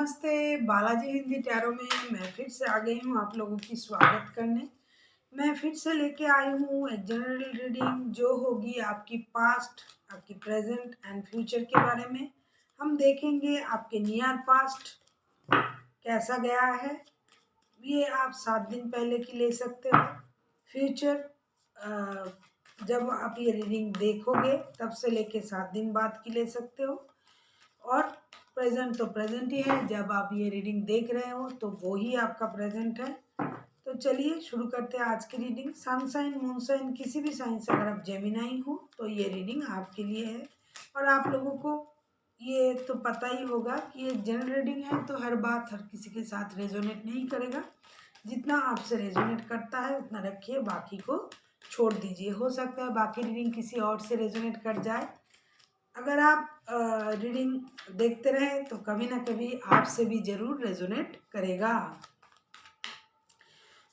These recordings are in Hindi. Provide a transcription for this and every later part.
नमस्ते। बालाजी हिंदी टैरो में मैं फिर से आ गई हूँ आप लोगों की स्वागत करने। मैं फिर से लेके आई हूँ एक जनरल रीडिंग जो होगी आपकी पास्ट, आपकी प्रेजेंट एंड फ्यूचर के बारे में। हम देखेंगे आपके नियर पास्ट कैसा गया है। ये आप 7 दिन पहले की ले सकते हो। फ्यूचर जब आप ये रीडिंग देखोगे तब से लेके 7 दिन बाद की ले सकते हो। और प्रेजेंट तो प्रेजेंट ही है, जब आप ये रीडिंग देख रहे हो तो वो ही आपका प्रेजेंट है। तो चलिए शुरू करते हैं आज की reading. Sun sign, moon sign, किसी भी साइन से अगर आप जेमिनाई हो तो ये रीडिंग आपके लिए है। और आप लोगों को ये तो पता ही होगा कि ये जनरल रीडिंग है, तो हर बात हर किसी के साथ रेजोनेट नहीं करेगा। जितना आपसे रेजोनेट करता है उतना रखिए, बाकी को छोड़ दीजिए। हो सकता है बाकी रीडिंग किसी और से रेजोनेट कर जाए। अगर आप रीडिंग देखते रहे तो कभी ना कभी आपसे भी जरूर रेजोनेट करेगा।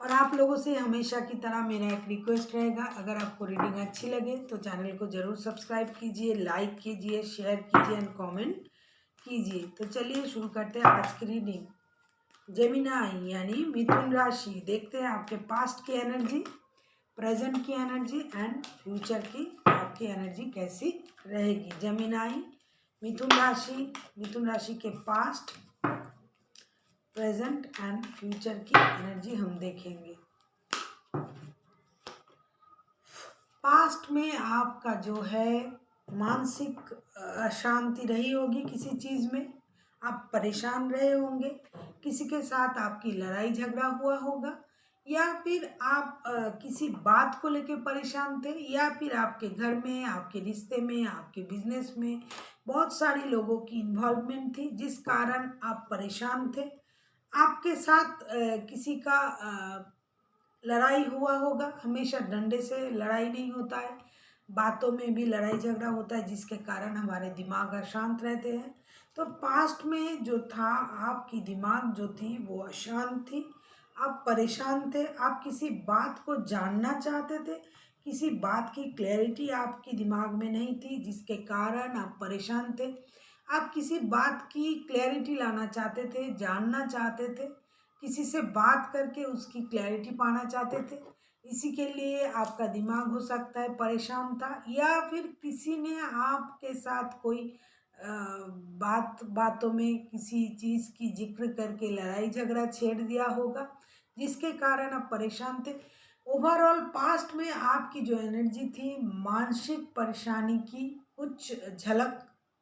और आप लोगों से हमेशा की तरह मेरा एक रिक्वेस्ट रहेगा, अगर आपको रीडिंग अच्छी लगे तो चैनल को जरूर सब्सक्राइब कीजिए, लाइक कीजिए, शेयर कीजिए एंड कमेंट कीजिए। तो चलिए शुरू करते हैं आज की रीडिंग। जेमिनाई यानी मिथुन राशि, देखते हैं आपके पास्ट की एनर्जी, प्रेजेंट की एनर्जी एंड फ्यूचर की आपकी एनर्जी कैसी रहेगी। जेमिनाई मिथुन राशि के पास्ट, प्रेजेंट एंड फ्यूचर की एनर्जी हम देखेंगे। पास्ट में आपका जो है मानसिक अशांति रही होगी, किसी चीज में आप परेशान रहे होंगे, किसी के साथ आपकी लड़ाई झगड़ा हुआ होगा, या फिर आप किसी बात को लेकर परेशान थे, या फिर आपके घर में, आपके रिश्ते में, आपके बिजनेस में बहुत सारी लोगों की इन्वॉल्वमेंट थी जिस कारण आप परेशान थे। आपके साथ किसी का लड़ाई हुआ होगा। हमेशा डंडे से लड़ाई नहीं होता है, बातों में भी लड़ाई झगड़ा होता है जिसके कारण हमारे दिमाग अशांत रहते हैं। तो पास्ट में जो था, आपकी दिमाग जो थी वो अशांत थी, आप परेशान थे, आप किसी बात को जानना चाहते थे, किसी बात की क्लैरिटी आपकी दिमाग में नहीं थी जिसके कारण आप परेशान थे। आप किसी बात की क्लैरिटी लाना चाहते थे, जानना चाहते थे, किसी से बात करके उसकी क्लैरिटी पाना चाहते थे। इसी के लिए आपका दिमाग हो सकता है परेशान था, या फिर किसी ने आपके साथ कोई बातों में किसी चीज़ की जिक्र करके लड़ाई झगड़ा छेड़ दिया होगा जिसके कारण आप परेशान थे। ओवरऑल पास्ट में आपकी जो एनर्जी थी, मानसिक परेशानी की कुछ झलक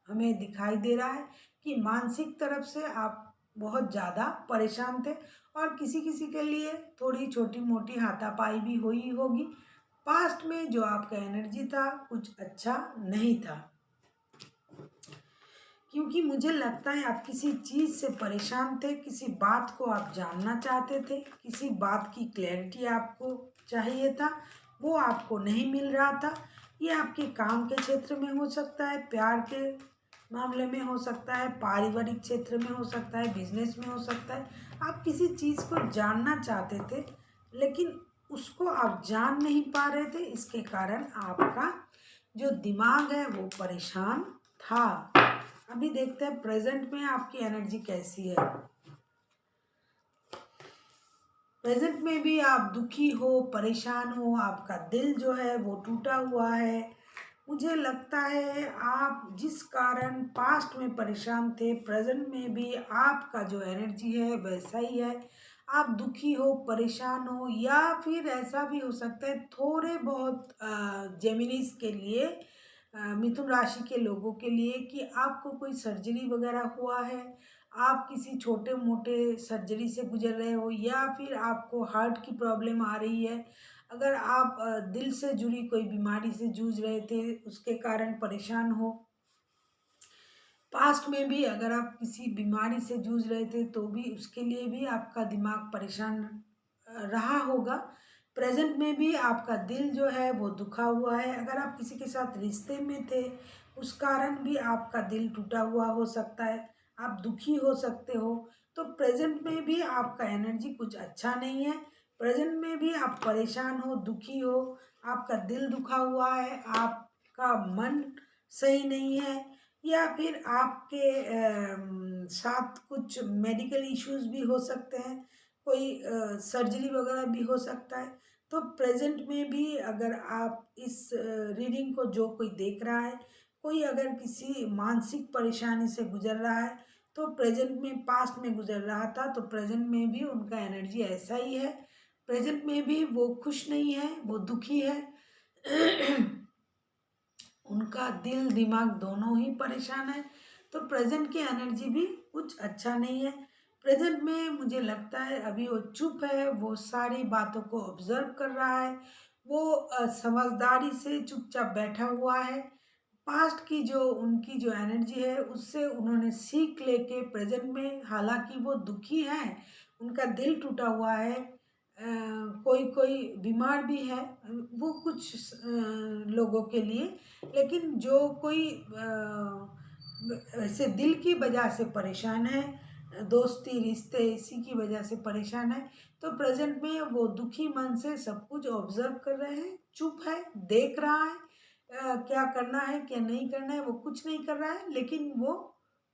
हमें दिखाई दे रहा है कि मानसिक तरफ से आप बहुत ज़्यादा परेशान थे, और किसी किसी के लिए थोड़ी छोटी मोटी हाथापाई भी हुई होगी। पास्ट में जो आपका एनर्जी था कुछ अच्छा नहीं था, क्योंकि मुझे लगता है आप किसी चीज़ से परेशान थे, किसी बात को आप जानना चाहते थे, किसी बात की क्लैरिटी आपको चाहिए था, वो आपको नहीं मिल रहा था। ये आपके काम के क्षेत्र में हो सकता है, प्यार के मामले में हो सकता है, पारिवारिक क्षेत्र में हो सकता है, बिजनेस में हो सकता है। आप किसी चीज़ को जानना चाहते थे लेकिन उसको आप जान नहीं पा रहे थे, इसके कारण आपका जो दिमाग है वो परेशान था। अभी देखते हैं प्रेजेंट में आपकी एनर्जी कैसी है। प्रेजेंट में भी आप दुखी हो, परेशान हो, आपका दिल जो है वो टूटा हुआ है। मुझे लगता है आप जिस कारण पास्ट में परेशान थे, प्रेजेंट में भी आपका जो एनर्जी है वैसा ही है। आप दुखी हो, परेशान हो, या फिर ऐसा भी हो सकता है थोड़े बहुत जेमिनीज के लिए, मिथुन राशि के लोगों के लिए, कि आपको कोई सर्जरी वगैरह हुआ है, आप किसी छोटे मोटे सर्जरी से गुजर रहे हो, या फिर आपको हार्ट की प्रॉब्लम आ रही है। अगर आप दिल से जुड़ी कोई बीमारी से जूझ रहे थे उसके कारण परेशान हो, पास्ट में भी अगर आप किसी बीमारी से जूझ रहे थे तो भी उसके लिए भी आपका दिमाग परेशान रहा होगा। प्रेजेंट में भी आपका दिल जो है वो दुखा हुआ है। अगर आप किसी के साथ रिश्ते में थे उस कारण भी आपका दिल टूटा हुआ हो सकता है, आप दुखी हो सकते हो। तो प्रेजेंट में भी आपका एनर्जी कुछ अच्छा नहीं है। प्रेजेंट में भी आप परेशान हो, दुखी हो, आपका दिल दुखा हुआ है, आपका मन सही नहीं है, या फिर आपके साथ कुछ मेडिकल इश्यूज भी हो सकते हैं, कोई सर्जरी वगैरह भी हो सकता है। तो प्रेजेंट में भी अगर आप इस रीडिंग को जो कोई देख रहा है, कोई अगर किसी मानसिक परेशानी से गुजर रहा है, तो प्रेजेंट में पास्ट में गुजर रहा था, तो प्रेजेंट में भी उनका एनर्जी ऐसा ही है। प्रेजेंट में भी वो खुश नहीं है, वो दुखी है। उनका दिल दिमाग दोनों ही परेशान है। तो प्रेजेंट की एनर्जी भी कुछ अच्छा नहीं है। प्रेजेंट में मुझे लगता है अभी वो चुप है, वो सारी बातों को ऑब्जर्व कर रहा है, वो समझदारी से चुपचाप बैठा हुआ है। पास्ट की जो उनकी जो एनर्जी है उससे उन्होंने सीख लेके प्रेजेंट में, हालांकि वो दुखी हैं, उनका दिल टूटा हुआ है, कोई कोई बीमार भी है, वो कुछ लोगों के लिए। लेकिन जो कोई ऐसे दिल की वजह से परेशान है, दोस्ती रिश्ते इसी की वजह से परेशान है, तो प्रेजेंट में वो दुखी मन से सब कुछ ऑब्जर्व कर रहे हैं, चुप है, देख रहा है क्या करना है क्या नहीं करना है, वो कुछ नहीं कर रहा है, लेकिन वो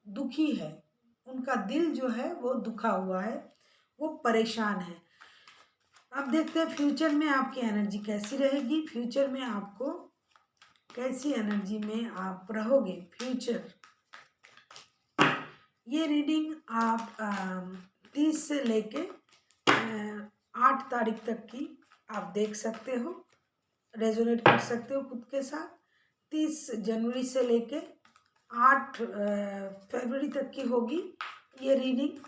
दुखी है। उनका दिल जो है वो दुखा हुआ है, वो परेशान है। अब देखते हैं फ्यूचर में आपकी एनर्जी कैसी रहेगी, फ्यूचर में आपको कैसी एनर्जी में आप रहोगे फ्यूचर। ये रीडिंग आप 30 से लेके 8 तारीख तक की आप देख सकते हो, रेजोनेट कर सकते हो खुद के साथ। 30 जनवरी से लेके 8 फरवरी तक की होगी ये रीडिंग।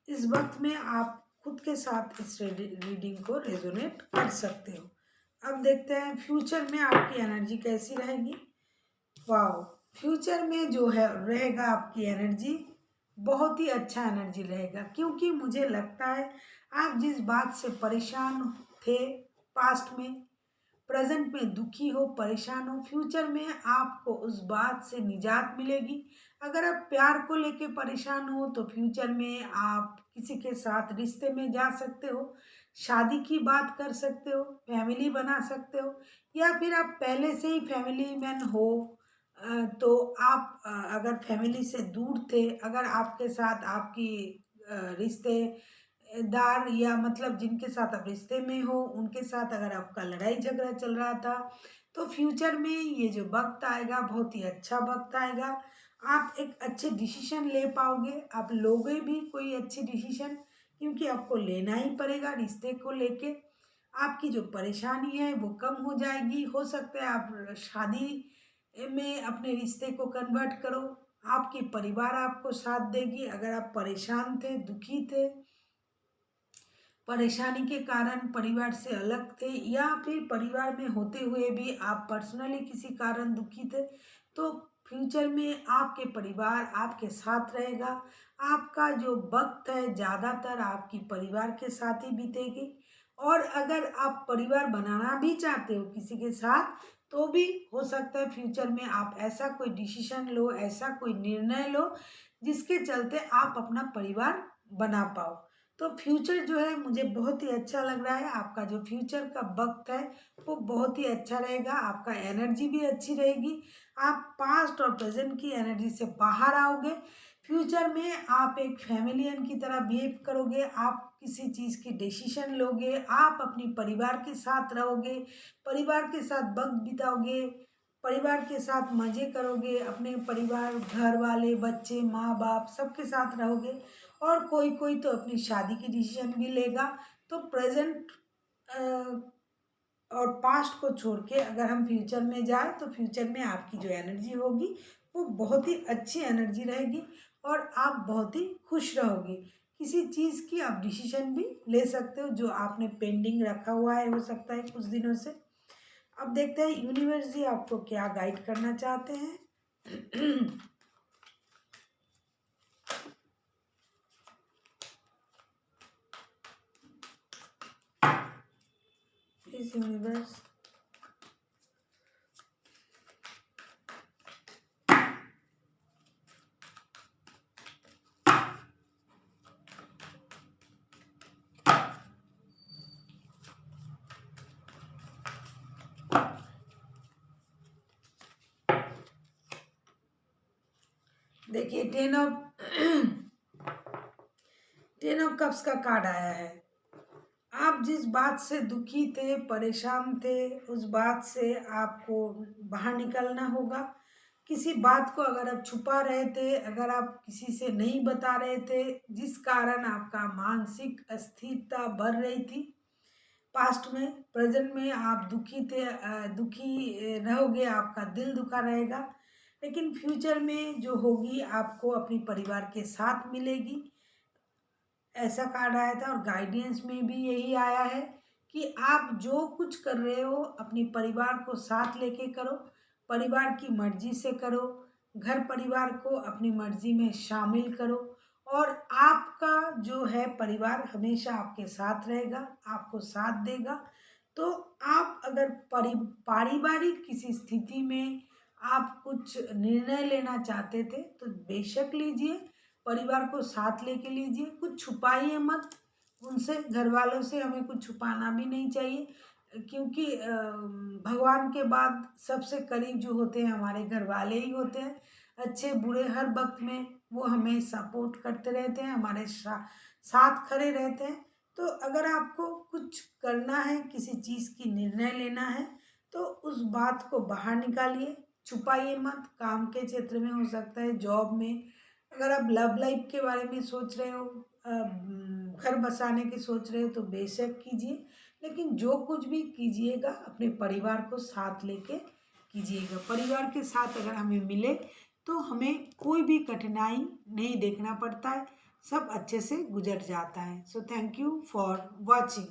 इस वक्त में आप खुद के साथ इस रीडिंग को रेजोनेट कर सकते हो। अब देखते हैं फ्यूचर में आपकी एनर्जी कैसी रहेगी। वाओ, फ्यूचर में जो है रहेगा आपकी एनर्जी बहुत ही अच्छा एनर्जी रहेगा, क्योंकि मुझे लगता है आप जिस बात से परेशान थे पास्ट में, प्रेजेंट में दुखी हो, परेशान हो, फ्यूचर में आपको उस बात से निजात मिलेगी। अगर आप प्यार को लेके परेशान हो तो फ्यूचर में आप किसी के साथ रिश्ते में जा सकते हो, शादी की बात कर सकते हो, फैमिली बना सकते हो, या फिर आप पहले से ही फैमिली मैन हो। तो आप अगर फैमिली से दूर थे, अगर आपके साथ आपकी रिश्तेदार या मतलब जिनके साथ आप रिश्ते में हो उनके साथ अगर आपका लड़ाई झगड़ा चल रहा था, तो फ्यूचर में ये जो वक्त आएगा बहुत ही अच्छा वक्त आएगा। आप एक अच्छे डिसीजन ले पाओगे, आप लोगे भी कोई अच्छे डिसीजन, क्योंकि आपको लेना ही पड़ेगा रिश्ते को लेके। आपकी जो परेशानी है वो कम हो जाएगी। हो सकता है आप शादी में अपने रिश्ते को कन्वर्ट करो, आपकी परिवार आपको साथ देगी। अगर आप परेशान थे, दुखी थे, परेशानी के कारण परिवार से अलग थे, या फिर परिवार में होते हुए भी आप पर्सनली किसी कारण दुखी थे, तो फ्यूचर में आपके परिवार आपके साथ रहेगा। आपका जो वक्त है ज़्यादातर आपकी परिवार के साथ ही बीतेगी। और अगर आप परिवार बनाना भी चाहते हो किसी के साथ, तो भी हो सकता है फ्यूचर में आप ऐसा कोई डिसीजन लो, ऐसा कोई निर्णय लो जिसके चलते आप अपना परिवार बना पाओ। तो फ्यूचर जो है मुझे बहुत ही अच्छा लग रहा है। आपका जो फ्यूचर का वक्त है वो बहुत ही अच्छा रहेगा, आपका एनर्जी भी अच्छी रहेगी। आप पास्ट और प्रेजेंट की एनर्जी से बाहर आओगे। फ्यूचर में आप एक फैमिलियन की तरह बिहेव करोगे, आप किसी चीज़ की डिसीजन लोगे, आप अपनी परिवार के साथ रहोगे, परिवार के साथ वक्त बिताओगे, परिवार के साथ मज़े करोगे, अपने परिवार घर वाले बच्चे माँ बाप सबके साथ रहोगे। और कोई कोई तो अपनी शादी की डिसीजन भी लेगा। तो प्रेजेंट और पास्ट को छोड़ के अगर हम फ्यूचर में जाए, तो फ्यूचर में आपकी जो एनर्जी होगी वो बहुत ही अच्छी एनर्जी रहेगी, और आप बहुत ही खुश रहोगे। किसी चीज़ की आप डिसीजन भी ले सकते हो जो आपने पेंडिंग रखा हुआ है, हो सकता है कुछ दिनों से। अब देखते हैं यूनिवर्स जी आपको क्या गाइड करना चाहते हैं। Please universe. देखिए 10 ऑफ टेन ऑफ कप्स का कार्ड आया है। आप जिस बात से दुखी थे, परेशान थे, उस बात से आपको बाहर निकलना होगा। किसी बात को अगर आप छुपा रहे थे, अगर आप किसी से नहीं बता रहे थे, जिस कारण आपका मानसिक अस्थिरता बढ़ रही थी, पास्ट में, प्रेजेंट में आप दुखी थे, दुखी रहोगे, आपका दिल दुखा रहेगा। लेकिन फ्यूचर में जो होगी आपको अपनी परिवार के साथ मिलेगी, ऐसा कार्ड आया था। और गाइडेंस में भी यही आया है कि आप जो कुछ कर रहे हो अपनी परिवार को साथ लेके करो, परिवार की मर्जी से करो, घर परिवार को अपनी मर्जी में शामिल करो, और आपका जो है परिवार हमेशा आपके साथ रहेगा, आपको साथ देगा। तो आप अगर पारिवारिक किसी स्थिति में आप कुछ निर्णय लेना चाहते थे तो बेशक लीजिए, परिवार को साथ लेके लीजिए, कुछ छुपाइए मत उनसे। घर वालों से हमें कुछ छुपाना भी नहीं चाहिए, क्योंकि भगवान के बाद सबसे करीब जो होते हैं हमारे घर वाले ही होते हैं। अच्छे बुरे हर वक्त में वो हमें सपोर्ट करते रहते हैं, हमारे साथ खड़े रहते हैं। तो अगर आपको कुछ करना है, किसी चीज़ की निर्णय लेना है, तो उस बात को बाहर निकालिए, छुपाइए मत। काम के क्षेत्र में हो सकता है, जॉब में, अगर आप लव लाइफ के बारे में सोच रहे हो, घर बसाने की सोच रहे हो, तो बेशक कीजिए। लेकिन जो कुछ भी कीजिएगा अपने परिवार को साथ लेके कीजिएगा। परिवार के साथ अगर हमें मिले तो हमें कोई भी कठिनाई नहीं देखना पड़ता है, सब अच्छे से गुजर जाता है। So thank you for watching.